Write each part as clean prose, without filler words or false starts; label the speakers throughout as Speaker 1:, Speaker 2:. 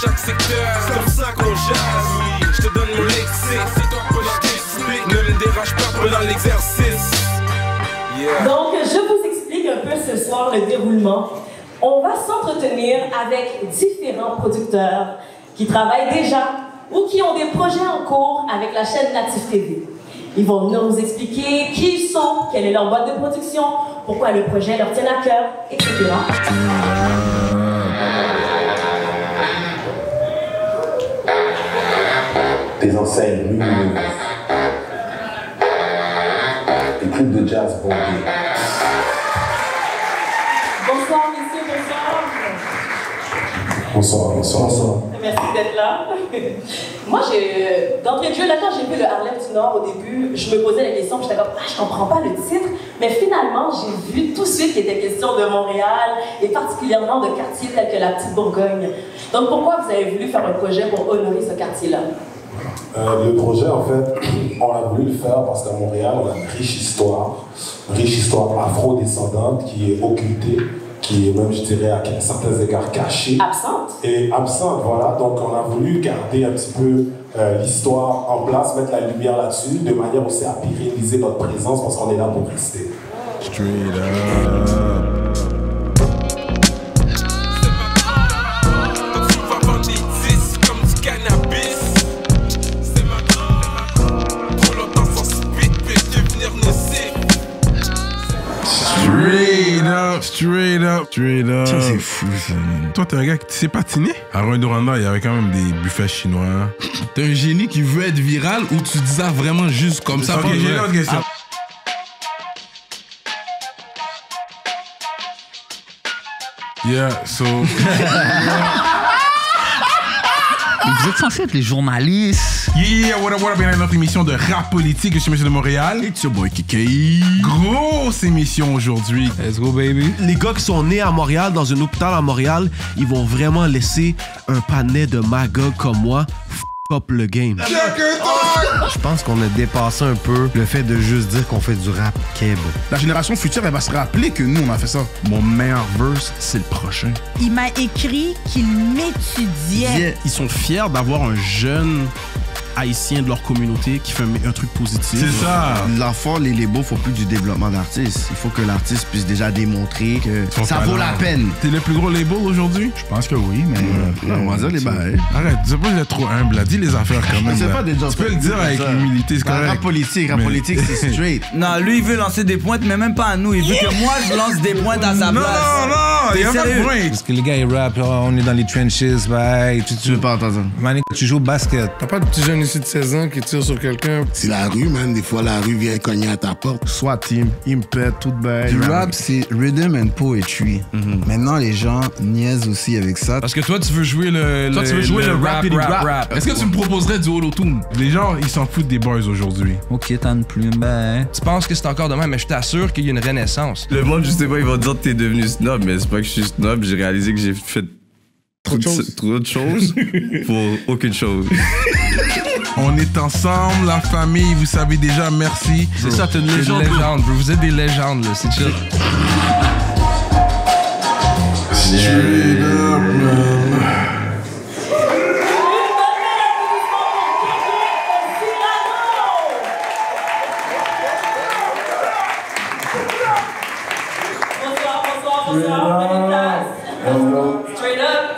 Speaker 1: chaque secteur. C'est comme ça qu'on jase. Je te donne mon lexique. C'est toi pour la discipline. Ne me dérange pas pendant l'exercice.
Speaker 2: Donc, je vous explique un peu ce soir le déroulement. On va s'entretenir avec différents producteurs qui travaillent déjà ou qui ont des projets en cours avec la chaîne Natif TV. Ils vont nous expliquer qui ils sont, quelle est leur boîte de production, pourquoi le projet leur tient à cœur, etc.
Speaker 3: Des enseignes lumineuses. Des clips de jazz bombés.
Speaker 2: Bonsoir, messieurs, bonsoir.
Speaker 3: Bonsoir.
Speaker 2: Merci d'être là. Moi, d'entrée de jeu, là, quand j'ai vu le Harlem du Nord au début, je me posais la question, j'étais comme, je comprends pas le titre, mais finalement, j'ai vu tout de suite qu'il était question de Montréal, et particulièrement de quartiers tels que la Petite Bourgogne. Donc, pourquoi vous avez voulu faire un projet pour honorer ce quartier-là?
Speaker 3: Le projet, en fait, on a voulu le faire parce qu'à Montréal, on a une riche histoire afro-descendante qui est occultée, qui est même, je dirais, à certains égards cachée.
Speaker 2: Absente.
Speaker 3: Et absente, voilà. Donc, on a voulu garder un petit peu l'histoire en place, mettre la lumière là-dessus, de manière aussi à pérenniser notre présence parce qu'on est là pour rester.
Speaker 1: Straight up. Straight up.
Speaker 4: Ça, c'est fou, ça.
Speaker 1: Toi, t'es un gars qui sait patiner. À Rouyn-Noranda, il y avait quand même des buffets chinois.
Speaker 4: T'es un génie qui veut être viral ou tu dis ça vraiment juste comme ça?
Speaker 1: Ok, j'ai une autre question. Yeah, so...
Speaker 5: Vous êtes censés être les journalistes.
Speaker 1: Yeah, what up, bienvenue à notre émission de rap politique. Je suis Monsieur de Montréal.
Speaker 4: It's your boy Kiki.
Speaker 1: Grosse émission aujourd'hui.
Speaker 5: Let's go, baby.
Speaker 6: Les gars qui sont nés à Montréal, dans un hôpital à Montréal, ils vont vraiment laisser un panel de Magog comme moi up le game.
Speaker 7: Je pense qu'on a dépassé un peu le fait de juste dire qu'on fait du rap keb.
Speaker 4: La génération future, elle va se rappeler que nous, on a fait ça. Mon meilleur verse, c'est le prochain.
Speaker 8: Il m'a écrit qu'il m'étudiait.
Speaker 9: Ils sont fiers d'avoir un jeune haïtien de leur communauté qui fait un truc positif.
Speaker 1: C'est ça.
Speaker 7: L'enfant, les labels, faut plus du développement d'artistes. Il faut que l'artiste puisse déjà démontrer que ça vaut la peine.
Speaker 1: T'es le plus gros label aujourd'hui?
Speaker 4: Je pense que oui, mais on va dire les bails.
Speaker 1: Arrête, dis pas que t'es trop humble, là. Dis les affaires quand même.
Speaker 7: C'est pas des
Speaker 1: tu peux le dire avec humilité, c'est correct.
Speaker 7: Rap politique, c'est straight.
Speaker 5: Non, lui, il veut lancer des pointes, mais même pas à nous. Il veut que moi, je lance des pointes à sa place.
Speaker 1: Non, il y a pas de point.
Speaker 10: Parce que les gars, ils rappent, on est dans les trenches, bye.
Speaker 7: Tu veux pas entendre ça?
Speaker 10: Mané, tu joues au basket.
Speaker 11: T'as pas de petit jeune ici de 16 ans qui tire sur quelqu'un?
Speaker 12: C'est la rue, man. Des fois, la rue vient cogner à ta porte.
Speaker 11: Soit team, il me pète tout bête.
Speaker 10: Du rap, c'est rhythm and poetry. Maintenant, les gens niaisent aussi avec ça.
Speaker 4: Parce que toi, tu veux jouer le rap. Est-ce que tu me proposerais du holotune?
Speaker 1: Les gens, ils s'en foutent des boys aujourd'hui.
Speaker 5: Ok, t'as une plume, ben.
Speaker 4: Tu penses que c'est encore de même, mais je t'assure qu'il y a une renaissance.
Speaker 13: Le monde, je sais pas, ils vont dire que t'es devenu snob, mais c'est pas que je suis snob. J'ai réalisé que j'ai fait trop de choses pour aucune chose.
Speaker 1: On est ensemble, la famille, vous savez déjà, merci.
Speaker 4: C'est ça, t'es une légende. Vous êtes des légendes, là, c'est chill.
Speaker 1: Straight up, man.
Speaker 2: Straight up.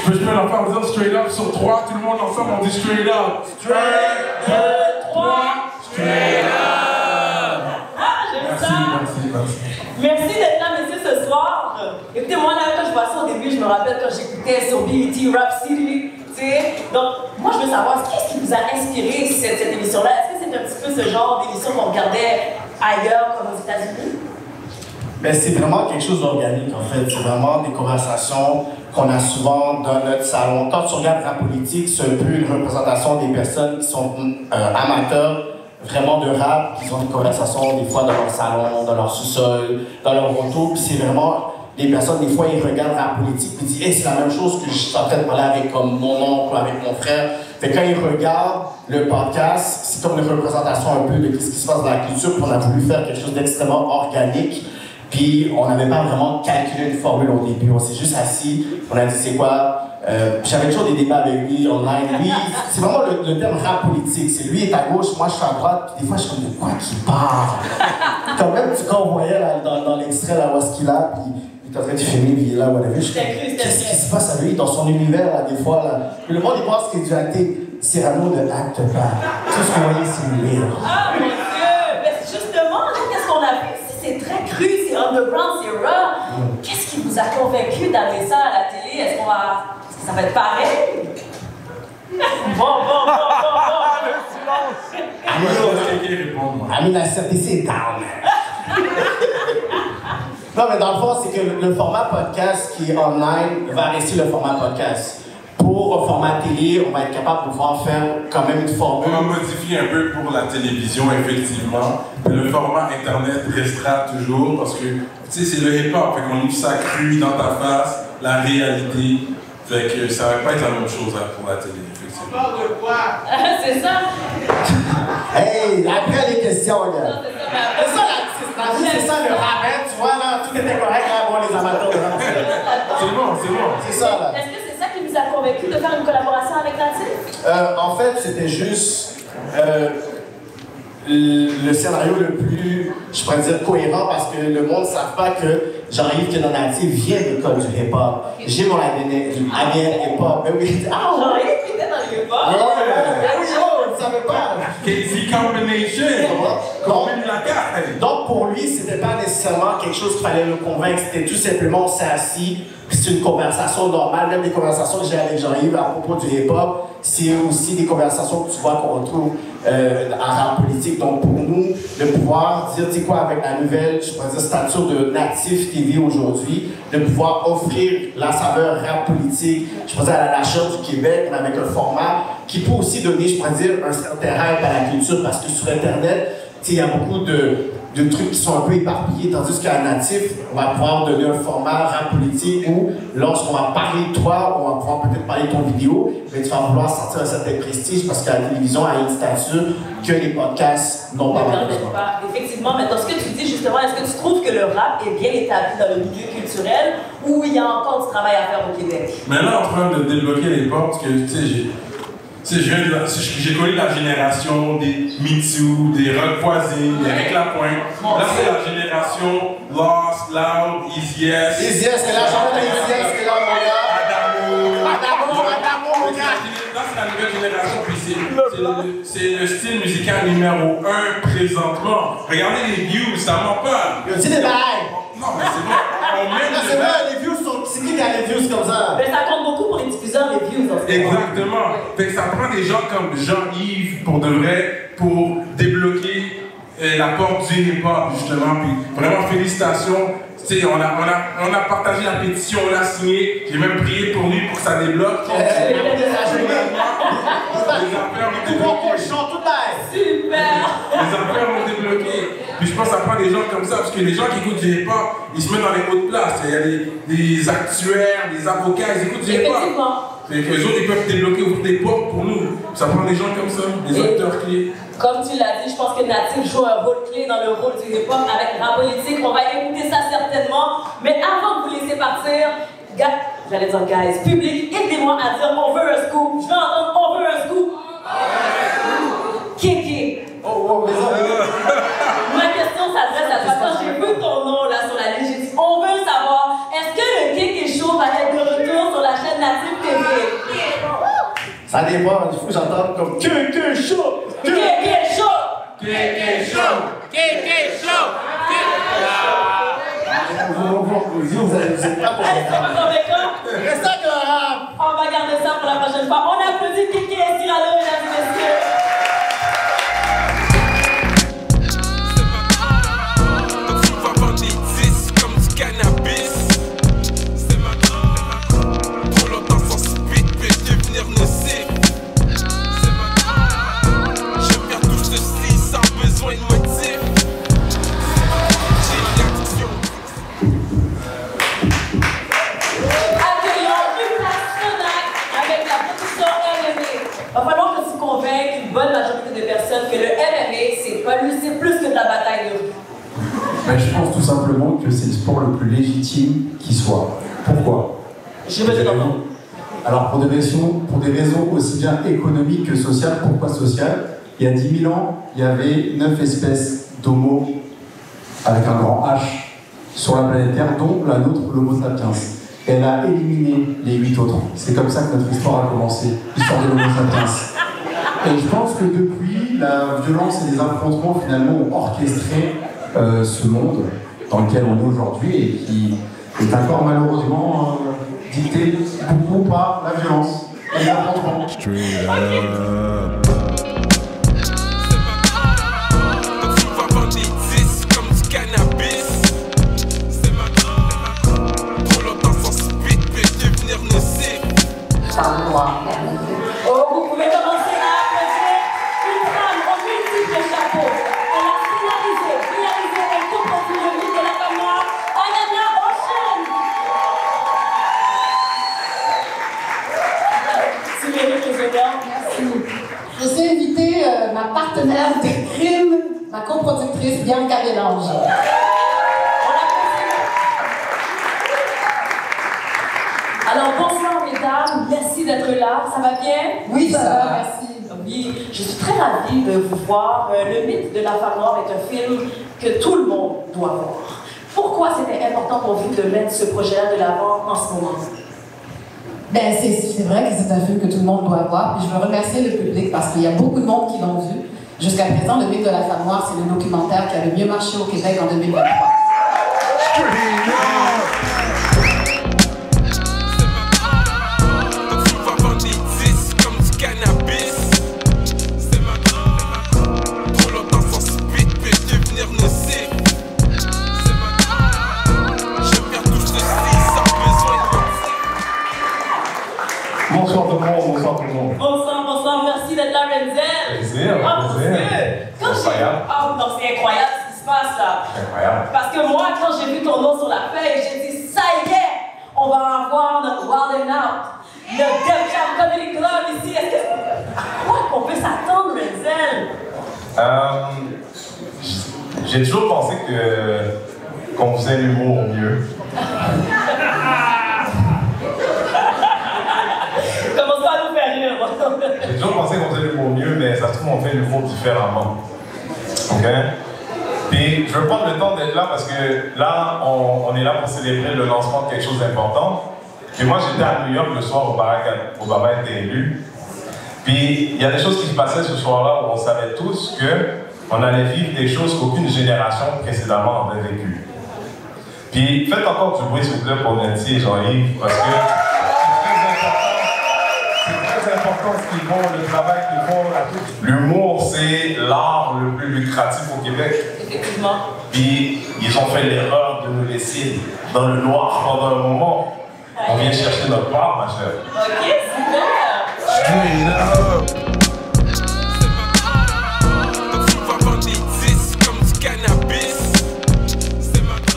Speaker 1: Je peux leur faire dire straight up sur 3, tout le monde ensemble on dit straight up. Straight, 2, 3, straight up.
Speaker 2: J'aime ça. Merci d'être là, messieurs, ce soir. Écoutez, moi, là, quand je vois ça au début, je me rappelle quand j'écoutais sur BET Rap City, tu sais. Donc, moi, je veux savoir, qu'est-ce qui vous a inspiré cette émission-là? Est-ce que c'est un petit peu ce genre d'émission qu'on regardait ailleurs, comme aux États-Unis?
Speaker 14: Ben, c'est vraiment quelque chose d'organique, en fait. C'est vraiment des conversations qu'on a souvent dans notre salon. Quand tu regardes la politique, c'est un peu une représentation des personnes qui sont amateurs vraiment de rap, qui ont des conversations des fois dans leur salon, dans leur sous-sol, dans leur auto. Puis c'est vraiment des personnes, des fois, ils regardent la politique et disent hey, c'est la même chose que je suis en train de parler avec comme mon oncle, avec mon frère. Fait que quand ils regardent le podcast, c'est comme une représentation un peu de ce qui se passe dans la culture. Puis on a voulu faire quelque chose d'extrêmement organique. Puis on n'avait pas vraiment calculé une formule au début. On s'est juste assis, on a dit c'est quoi J'avais toujours des débats avec lui online. Lui, c'est vraiment le terme rap politique. C'est lui est à gauche, moi je suis à droite. Puis des fois, je suis comme de quoi qu'il parle. Quand même, quand on voyait là, dans l'extrait là où est-ce qu'il a, puis il est en train de filmer, puis il est là, whatever. Qu'est-ce qui se passe à lui dans son univers là, des fois là. Puis le monde il pense qu'il est du athée. Cyrano ne acte pas. Tout ce qu'on voyait, c'est une lire.
Speaker 2: Ah mon Dieu! Mais justement, qu'est-ce qu'on a vu ici? C'est très cru, c'est underground, c'est raw. Qu'est-ce qui vous a convaincu d'amener ça à la télé? Est-ce que ça va être pareil? Bon.
Speaker 14: Le silence. Amine a certé ses down. Non, mais dans le fond, c'est que le format podcast qui est online va rester le format podcast. Pour le format télé, on va être capable de pouvoir faire quand même une formule.
Speaker 1: On va modifier un peu pour la télévision, effectivement. Mais le format Internet restera toujours parce que, tu sais, c'est le hip-hop. Fait qu'on nous ça cru dans ta face, la réalité. Fait que ça va pas être la même chose pour la télé, effectivement.
Speaker 14: On parle de quoi?
Speaker 2: C'est ça?
Speaker 14: Hey, après les questions, gars. C'est ça le rap, hein, tu vois, là, tout était correct, là, bon, les amateurs de rap.
Speaker 1: C'est bon.
Speaker 14: C'est ça, là.
Speaker 2: Est-ce que c'est ça qui vous a convaincu de faire une collaboration avec Natif?
Speaker 14: En fait, c'était juste le scénario le plus, je pourrais dire, cohérent parce que le monde ne savent pas que Jean-Yves Natif vient de l'école du hip-hop. J'ai mon ADN hip-hop. Ben oui.
Speaker 2: Ah, Jean-Yves était dans le hip-hop?
Speaker 14: Oui, on ne savait pas.
Speaker 1: KC Combination.
Speaker 14: Donc, pour lui, c'était pas nécessairement quelque chose qu'il fallait le convaincre. C'était tout simplement, on s'est assis. C'est une conversation normale. Même les conversations que j'ai avec Jean-Yves à propos du hip-hop, c'est aussi des conversations que tu vois qu'on retrouve en rap politique. Donc, pour nous, de pouvoir dire, tu sais quoi, avec la nouvelle, je pourrais dire, stature de Natif TV aujourd'hui, de pouvoir offrir la saveur rap politique, je pourrais dire, à la Charte du Québec, avec un format qui peut aussi donner, je pourrais dire, un certain hype à la culture, parce que sur Internet, il y a beaucoup de trucs qui sont un peu éparpillés, tandis qu'à Natif, on va pouvoir donner un format rap politique où, lorsqu'on va parler de toi, on va pouvoir peut-être parler de ton vidéo, mais tu vas vouloir sortir un certain prestige parce que la télévision a une stature que les podcasts n'ont pas.
Speaker 2: Effectivement, mais dans ce que tu dis justement, est-ce que tu trouves que le rap est bien établi dans le milieu culturel ou il y a encore du travail à faire au Québec?
Speaker 1: Mais là, en train de débloquer les portes, parce que tu sais, j'ai connu la génération des Me Too, des Rock Voisins, des Avec la Pointe. Là, c'est la génération Lost, Loud, Easy Yes.
Speaker 14: Easy Yes, c'est la chanson Easy Yes, c'est là, mon gars. Adamo, mon gars.
Speaker 1: Là, c'est la nouvelle génération, puis c'est le style musical numéro 1 présentement. Regardez les views, ça ment pas.
Speaker 14: Yo, dis des bails.
Speaker 1: Non, mais c'est vrai.
Speaker 14: C'est vrai, les views sont. C'est qui qui a les views comme ça?
Speaker 2: Mais ça compte beaucoup pour les diffuseurs, les views.
Speaker 1: Exactement. Fait que ça prend des gens comme Jean-Yves pour de vrai, pour débloquer la porte du hip-hop, justement. Puis vraiment, félicitations. Tu sais, on a partagé la pétition, on l'a signé. J'ai même prié pour lui pour que ça débloque. Les affaires ont débloqué. Puis je pense que ça prend des gens comme ça, parce que les gens qui écoutent du hip-hop, ils se mettent dans les hautes places. Il y a des actuaires, des avocats, ils écoutent du hip-hop. Fait que les autres, ils peuvent débloquer, ouvrir des portes pour nous. Ça prend des gens comme ça, des acteurs clés.
Speaker 2: Comme tu l'as dit, je pense que Natif joue un rôle clé dans le rôle du hip-hop avec rap politique. On va écouter ça certainement. Mais avant de vous laisser partir, j'allais dire guys, public, aidez-moi à dire on veut un scoop. Je veux entendre on veut un scoop. Kéké. Ma question s'adresse à toi. Quand j'ai vu ton nom là sur la liste, j'ai dit on veut savoir, est-ce que le Kéké Show va être de retour sur la chaîne Natif TV?
Speaker 14: Ça dépend, il faut que j'entende comme Kéké Show!
Speaker 2: Kéké Show!
Speaker 14: Kéké Show! Kéké Show! Vous êtes pas
Speaker 2: convaincant?
Speaker 14: Restez avec le rap!
Speaker 2: On va garder ça pour la prochaine fois. On applaudit Kéké et Cyrano, mesdames et messieurs. Il va falloir que tu convainques une bonne majorité de personnes que le MMA, c'est plus que de la bataille de rue.
Speaker 15: Ben, je pense tout simplement que c'est le sport le plus légitime qui soit. Pourquoi?
Speaker 2: Je veux te comprendre.
Speaker 15: Alors pour des raisons aussi bien économiques que sociales. Pourquoi sociales? Il y a 10 000 ans, il y avait 9 espèces d'homo avec un grand H sur la planète Terre, dont la nôtre, l'homo sapiens. Elle a éliminé les 8 autres. C'est comme ça que notre histoire a commencé, l'histoire de l'homo sapiens. Et je pense que depuis, la violence et les affrontements finalement ont orchestré ce monde dans lequel on est aujourd'hui et qui est encore malheureusement dicté beaucoup par la violence et les affrontements.
Speaker 2: Oh, vous pouvez commencer à applaudir une femme en multiples chapeaux. Elle a scénarisé, réalisé et coproduit le mythe de la femme noire, Alana Ocean. Tu mérites les honneurs.
Speaker 16: Merci. Je suis invitée ma partenaire de crime, ma coproductrice Bianca Bélange.
Speaker 2: Alors bonsoir mesdames, merci d'être là, ça va bien?
Speaker 16: Oui, ça va, merci.
Speaker 2: Oui, je suis très ravie de vous voir. Le mythe de la femme noire est un film que tout le monde doit voir. Pourquoi c'était important pour vous de mettre ce projet-là de l'avant en ce moment?
Speaker 16: Ben, c'est vrai que c'est un film que tout le monde doit voir. Puis je veux remercier le public parce qu'il y a beaucoup de monde qui l'ont vu. Jusqu'à présent, le mythe de la femme noire, c'est le documentaire qui a le mieux marché au Québec en 2023.
Speaker 15: Bonsoir tout le monde, bonsoir tout le monde.
Speaker 2: Bonsoir, merci d'être là, Renzel.
Speaker 15: Plaisir,
Speaker 2: incroyable. Ah non, c'est incroyable ce qui se passe là.
Speaker 15: Incroyable.
Speaker 2: Parce que moi, quand j'ai vu ton nom sur la feuille, j'ai dit, ça y est, on va avoir notre Wild 'N Out, le Def Jam Comedy Club ici. Est-ce que... À quoi qu'on peut s'attendre, Renzel?
Speaker 17: J'ai toujours pensé qu'on faisait l'humour mieux.
Speaker 2: Commence pas à nous faire rire.
Speaker 17: J'ai toujours pensé qu'on faisait l'humour mieux, mais ça se trouve, on fait l'humour différemment. OK? Puis, je veux prendre le temps d'être là parce que là, on est là pour célébrer le lancement de quelque chose d'important. Puis moi, j'étais à New York le soir au Baba était élu. Puis, il y a des choses qui se passaient ce soir-là où on savait tous qu'on allait vivre des choses qu'aucune génération précédemment avait vécues. Puis, faites encore du bruit, s'il vous plaît, pour Nancy et Jean-Yves, parce que c'est très important ce qu'ils font, le travail qu'ils font. L'humour, c'est l'art le plus lucratif au Québec.
Speaker 2: Effectivement.
Speaker 17: Puis, ils ont fait l'erreur de nous laisser dans le noir pendant un moment. On vient chercher notre part, ma chère.
Speaker 2: Ok, super.
Speaker 17: Straight up.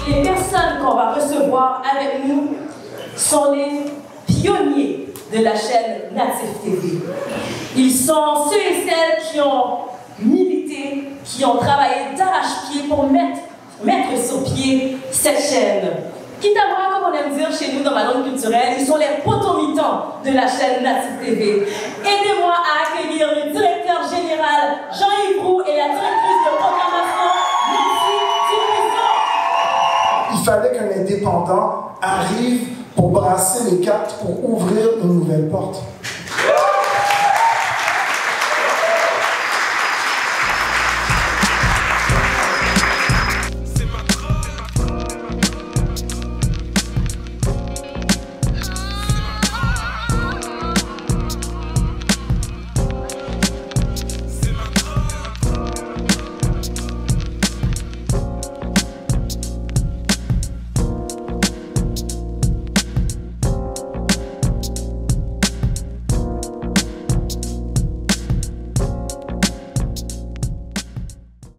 Speaker 2: Les personnes qu'on va recevoir avec nous sont les pionniers de la chaîne Natif TV. Ils sont ceux et celles qui ont milité, qui ont travaillé d'arrache-pied pour mettre sur pied cette chaîne. Kitamara, comme on aime dire chez nous dans ma langue culturelle, ils sont les potomitans de la chaîne Natif TV. Aidez-moi à accueillir le directeur général Jean-Yves Roux et la directrice de programmation Nancy Dubuisson.
Speaker 18: Il fallait qu'un indépendant arrive pour brasser les cartes, pour ouvrir une nouvelle porte.